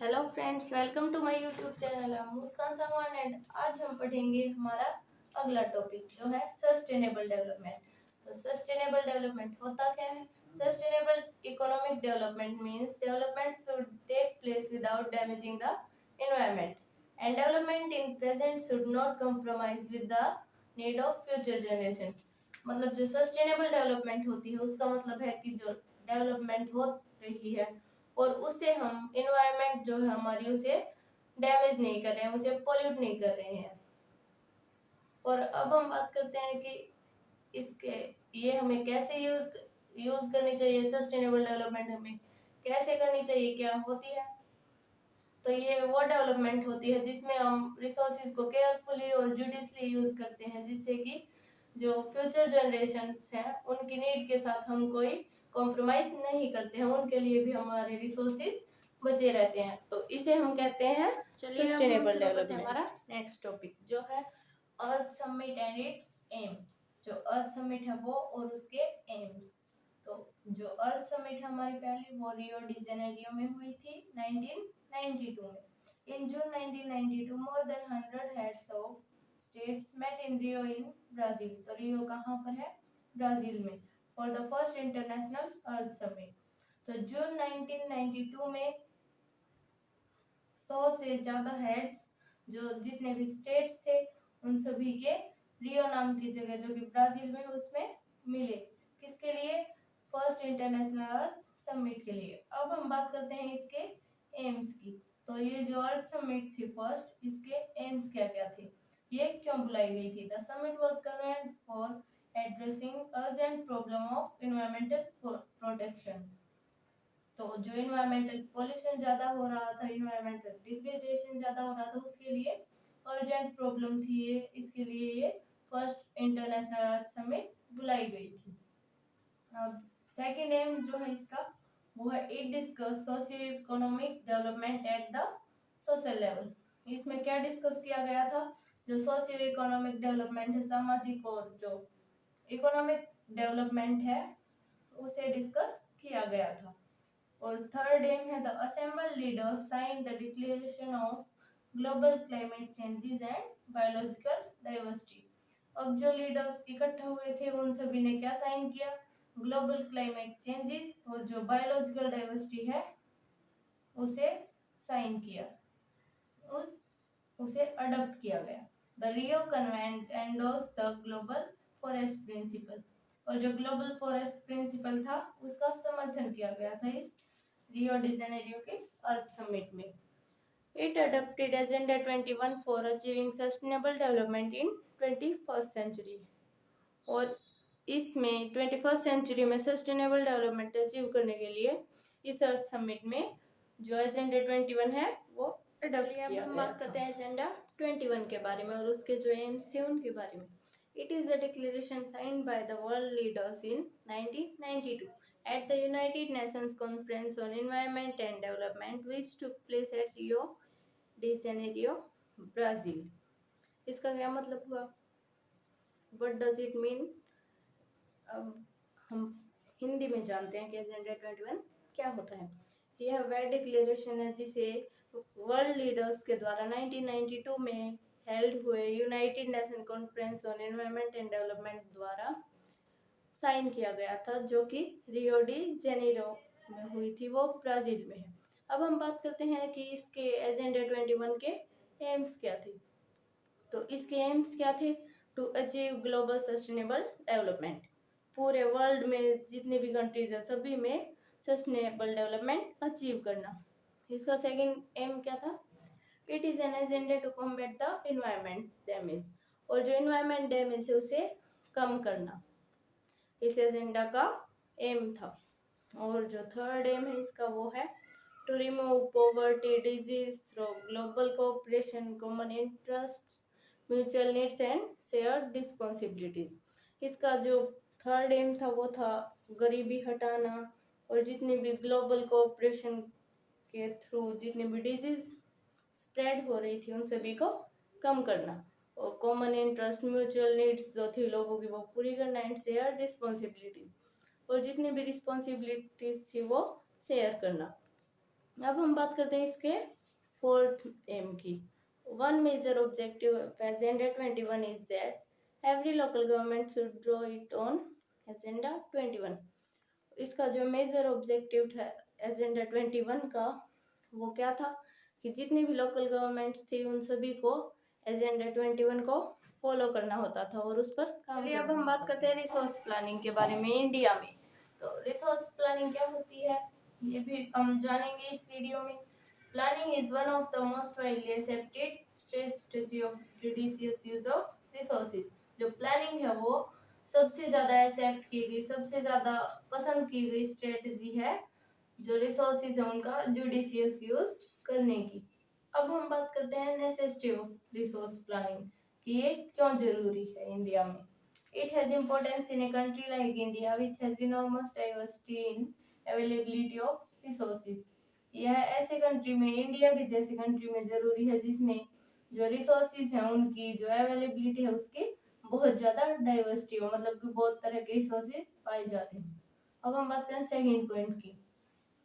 Hello friends, welcome to my YouTube channel. Muskan सामान and आज हम पढ़ेंगे हमारा अगला टॉपिक जो है सस्टेनेबल डेवलपमेंट। तो सस्टेनेबल डेवलपमेंट होता क्या है? Sustainable economic development means development should take place without damaging the environment and development in present should not compromise with the need of future generation. मतलब जो सस्टेनेबल डेवलपमेंट होती है उसका मतलब है कि जो डेवलपमेंट हो रही है और उससे हम इन्वायरमेंट जो है हमारी उसे डैमेज नहीं कर रहे हैं, उसे पॉल्यूट नहीं कर रहे हैं। और अब हम बात करते हैं कि इसके ये हमें कैसे यूज करनी चाहिए, सस्टेनेबल डेवलपमेंट हमें कैसे करनी चाहिए, क्या होती है। तो ये वो डेवलपमेंट होती है जिसमें हम रिसोर्सेज को केयरफुली और जुडिशली यूज करते हैं, जिससे कि जो फ्यूचर जनरेशन हैं उनकी नीड के साथ हम कोई कॉम्प्रोमाइज नहीं करते हैं, उनके लिए भी हमारे रिसोर्सेज बचे रहते हैं। तो इसे हम कहते हैं सस्टेनेबल डेवलपमेंट। हमारा नेक्स्ट टॉपिक जो है अर्थ समिट एंड इट्स एम। जो अर्थ समिट है वो और उसके एम्स। तो जो अर्थ समिट है हमारी पहली वो रियो डी जेनेरियो में हुई थी 1992 में। In June 1992 more than 100 heads of states met in Rio in Brazil. तो रियो कहाँ पर है? ब्राजील में, for the first international earth summit. तो जून 1992 में 100 से ज्यादा हेड्स, जो जितने भी स्टेट्स थे उन सभी के रियो नाम की जगह जो कि ब्राजील में उसमें मिले। किसके लिए? फर्स्ट इंटरनेशनल अर्थ समिट के लिए। अब हम बात करते हैं इसके एम्स की। तो ये जो अर्थ समिट थी फर्स्ट, इसके एम्स क्या क्या थे, ये क्यों बुलाई गई थी? The summit was convent for addressing urgent problem of environmental protection. तो जो इन्वायरमेंटल पॉल्यूशन ज्यादा हो रहा था, इन्वायरमेंटल डिग्रेडेशन ज्यादा हो रहा था, उसके लिए अर्जेंट प्रॉब्लम थी ये, इसके लिए ये फर्स्ट इंटरनेशनल अर्थ समिट बुलाई गई थी। अब सेकंड एम जो है इसका वो है it discuss socio economic development at the social level. इसमें क्या डिस्कस किया गया था? जो सोशियो इकोनॉमिक डेवलपमेंट है, सामाजिक और जो इकोनॉमिक डेवलपमेंट है उसे डिस्कस किया गया था। और थर्ड एम है the assemble leaders sign the declaration of global climate changes and biological diversity. अब जो लीडर्स इकट्ठा हुए थे उन सभी ने क्या साइन किया? ग्लोबल क्लाइमेट चेंजेस और जो बायोलॉजिकल डाइवर्सिटी है उसे साइन किया, उस उसे अडॉप्ट किया गया। The Rio convent endorse the global forest principle. और जो ग्लोबल फॉरेस्ट प्रिंसिपल था उसका समर्थन किया गया था इस रियो डी जेनेरियो के अर्थ समिट में। It adopted agenda 21 for achieving sustainable development in 21st century. और इसमें 21st सेंचुरी में सस्टेनेबल डेवलपमेंट अचीव करने के लिए इस अर्थ समिट में जो एजेंडा 21 है वो अडॉप्ट किया गया। हम बात करते हैं एजेंडा 21 के बारे में और उसके जो एम्स थे उनके बारे में। It is the declaration signed by the world leaders in 1992 at the United Nations Conference on Environment and Development which took place at Rio de Janeiro, Brazil। इसका क्या मतलब हुआ? What does it mean? अब हम हिंदी में जानते हैं कि एजेंडा 21 क्या होता है। यह वह डिक्लेरेशन है जिसे वर्ल्ड लीडर्स के द्वारा 1992 में हेल्ड हुए United nation conference on environment and development द्वारा साइन किया गया था, जो कि रियो डी जेनेरो में हुई थी, वो ब्राजील में है। अब हम बात करते हैं कि इसके एजेंडा 21 के एम्स क्या थे। तो इसके एम्स क्या थे? To achieve global sustainable development. पूरे वर्ल्ड में जितने भी कंट्रीज है सभी में सस्टेनेबल डेवलपमेंट अचीव करना। इसका सेकंड एम क्या था? It is an agenda to combat the environment damage. और जो एनवायरमेंट डैमेज है उसे कम करना इस एजेंडा का एम था। और जो थर्ड एम है इसका वो है to remove poverty disease through global cooperation, common interest, mutual needs and shared responsibilities. इसका जो थर्ड एम था वो था गरीबी हटाना और जितनी भी ग्लोबल कोऑपरेशन के थ्रू जितनी भी डिजीज स्प्रेड हो रही थी उन सभी को कम करना, और कॉमन इंटरेस्ट, म्यूचुअल नीड्स जो थी लोगों की वो पूरी करना, एंड शेयर रिस्पॉन्सिबिलिटीज और जितनी भी रिस्पॉन्सिबिलिटीज थी वो शेयर करना। अब हम बात करते हैं इसके फोर्थ एम की। One major objective of agenda 21 is that every local government should draw it on agenda 21। इसका जो मेजर ऑब्जेक्टिव था एजेंडा 21 का, वो क्या था कि जितनी भी लोकल गवर्नमेंट्स थी उन सभी को एजेंडा 21 को फॉलो करना होता था और उस पर काम। चलिए अब हम बात करते हैं रिसोर्स प्लानिंग के बारे में इंडिया में। तो रिसोर्स प्लानिंग क्या होती है ये भी हम जानेंगे इस वीडियो में। Planning is one of the most widely accepted strategy of judicious use of resources. जो प्लानिंग है वो सबसे ज्यादा एक्सेप्ट की गई, सबसे ज्यादा पसंद की गई स्ट्रेटजी है जो रिसोर्सेज है उनका जुडिशियस यूज करने की। अब हम बात करते हैं नेसेसिटी ऑफ रिसोर्स प्लानिंग कि ये क्यों जरूरी है इंडिया में। It has importance in a country like India which has enormous diversity in availability of resources. यह ऐसे कंट्री में, इंडिया की जैसी कंट्री में जरूरी है जिसमें जो रिसोर्सेज हैं उनकी जो अवेलेबिलिटी है उसकी बहुत ज्यादा डाइवर्सिटी हो, मतलब कि बहुत तरह के रिसोर्सेज पाए जाते हैं। अब हम बात करें सेकंड पॉइंट की।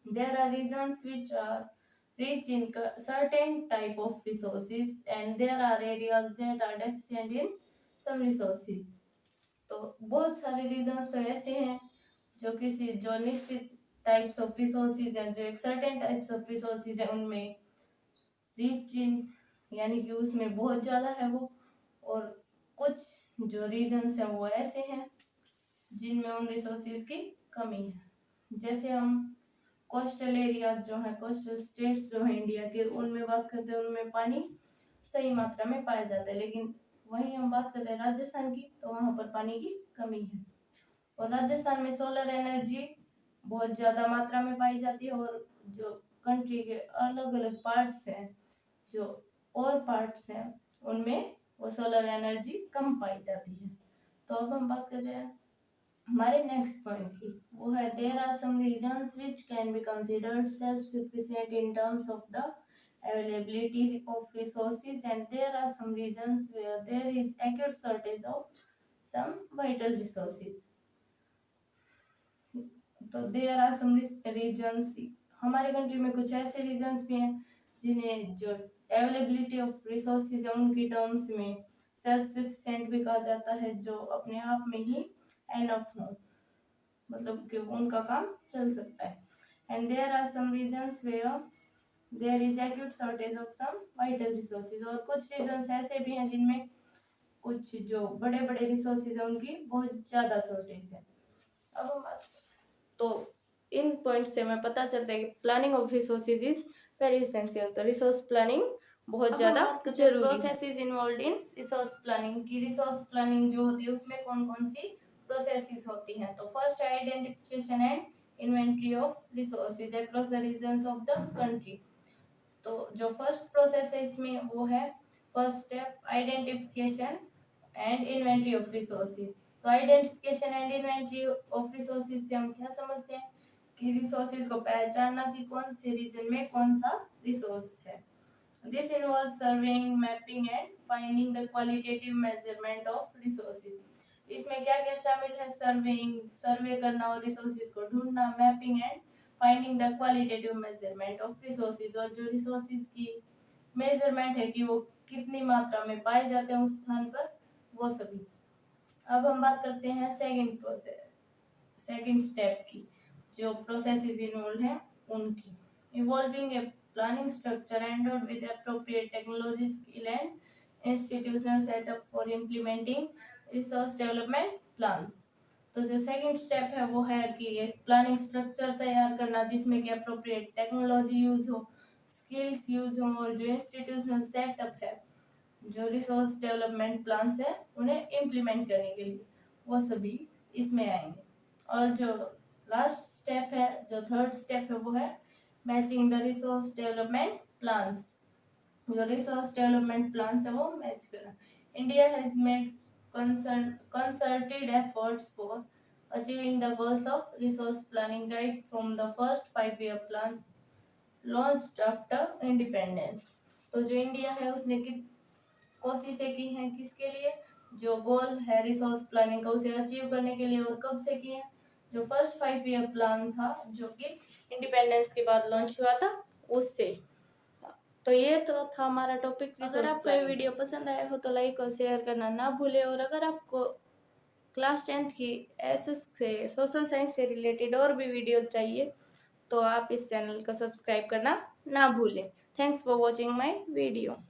There are regions which are rich in certain type of resources and there are areas that are deficient in some resources। तो बहुत सारे रीजन्स तो ऐसे हैं जो किसी जो निश्चित टाइप्स ऑफ रिसोर्सेज हैं, जो एक सर्टेन टाइप्स ऑफ रिसोर्सेज हैं उनमें रिच इन यानी कि उसमें बहुत ज़्यादा है वो, और कुछ जो रीजन्स हैं वो ऐसे हैं जिनमें उन रिसोर्सेज की कमी है। जैसे हम कोस्टल एरियाज जो है, कोस्टल स्टेट्स जो है इंडिया के, उनमें बात करते हैं उनमें पानी सही मात्रा में पाया जाता है, लेकिन वहीं हम बात करते हैं राजस्थान की तो वहाँ पर पानी की कमी है। और राजस्थान में सोलर एनर्जी बहुत ज़्यादा मात्रा में पाई जाती है और जो कंट्री के अलग अलग पार्ट्स हैं, जो और पार्ट्स हैं उनमें वो सोलर एनर्जी कम पाई जाती है। तो अब हम बात करते हैं हमारे नेक्स्ट पॉइंट की, वो है there are some reasons which can be considered self sufficient in terms of the availability of resources and there are some regions where there is acute shortage of some vital resources। तो there are some regions, हमारे country में कुछ ऐसे regions भी हैं जिन्हें जो availability of resources है उनकी टर्म्स में सेल्फ सफिशिएंट भी कहा जाता है, जो अपने आप में ही एनफ हो, मतलब कि उनका काम चल सकता है। And there are some reasons where there is acute shortage of some vital resources. और कुछ रीजन्स ऐसे भी हैं जिनमें कुछ जो बड़े बड़े रिसोर्सेज हैं उनकी बहुत ज़्यादा शॉर्टेज है। अब हम बात, तो इन पॉइंट्स से हमें पता चलता है कि planning of resources is very essential. तो रिसोर्स प्लानिंग बहुत ज़्यादा जरूरी है। Processes involve in resource planning की, रिसोर्स प्लानिंग जो होती है उसमें कौन कौन सी प्रोसेसेस होती हैं। तो फर्स्ट है identification and inventory of resources across the regions of the country. तो जो फर्स्ट प्रोसेस है इसमें वो है first step identification and inventory of resources. तो identification and inventory of resources से हम क्या समझते हैं कि रिसोर्सेज को पहचानना कि कौन से रीजन में कौन सा रिसोर्स है। This involve surveying, mapping and finding the qualitative measurement of resources. इसमें क्या क्या शामिल है, सर्वेइंग, सर्वे करना और रिसोर्सेज को ढूंढना, mapping and finding the qualitative measurement of resources, और जो रिसोर्सेज की मेजरमेंट है कि वो कितनी मात्रा में पाए जाते हैं उस स्थान पर, वो सभी। अब हम बात करते हैं सेकंड प्रोसेस, सेकंड स्टेप की, जो प्रोसेसेस इन्वॉल्व हैं उनकी। Evolving a planning structure endowed with appropriate technology, skill and institutional setup for implementing resource development plans. तो जो सेकंड स्टेप है वो है कि एक प्लानिंग स्ट्रक्चर तैयार करना जिसमें कि अप्रोप्रिएट टेक्नोलॉजी यूज हो, स्किल्स यूज हो, और जो इंस्टीट्यूशनल सेटअप है, जो रिसोर्स डेवलपमेंट प्लान्स है उन्हें इम्प्लीमेंट करने के लिए, वो सभी इसमें आएंगे। और जो लास्ट स्टेप है, जो थर्ड स्टेप है वो है matching the resource development plans. जो रिसोर्स डेवलपमेंट प्लान्स है वो मैच करना। India has made concerted efforts for achieving the goals of resource planning right from the first 5-year plans launched after independence। तो जो India है उसने कोशिशें की हैं किसके लिए, जो गोल है रिसोर्स प्लानिंग का उसे अचीव करने के लिए, और कब से किए हैं, जो फर्स्ट 5-year प्लान था जो कि इंडिपेंडेंस के बाद लॉन्च हुआ था उससे। तो ये तो था हमारा टॉपिक। अगर आपको ये वीडियो पसंद आया हो तो लाइक और शेयर करना ना भूलें। और अगर आपको क्लास 10th की एसएस से सोशल साइंस से रिलेटेड और भी वीडियो चाहिए तो आप इस चैनल को सब्सक्राइब करना ना भूलें। Thanks for watching my video.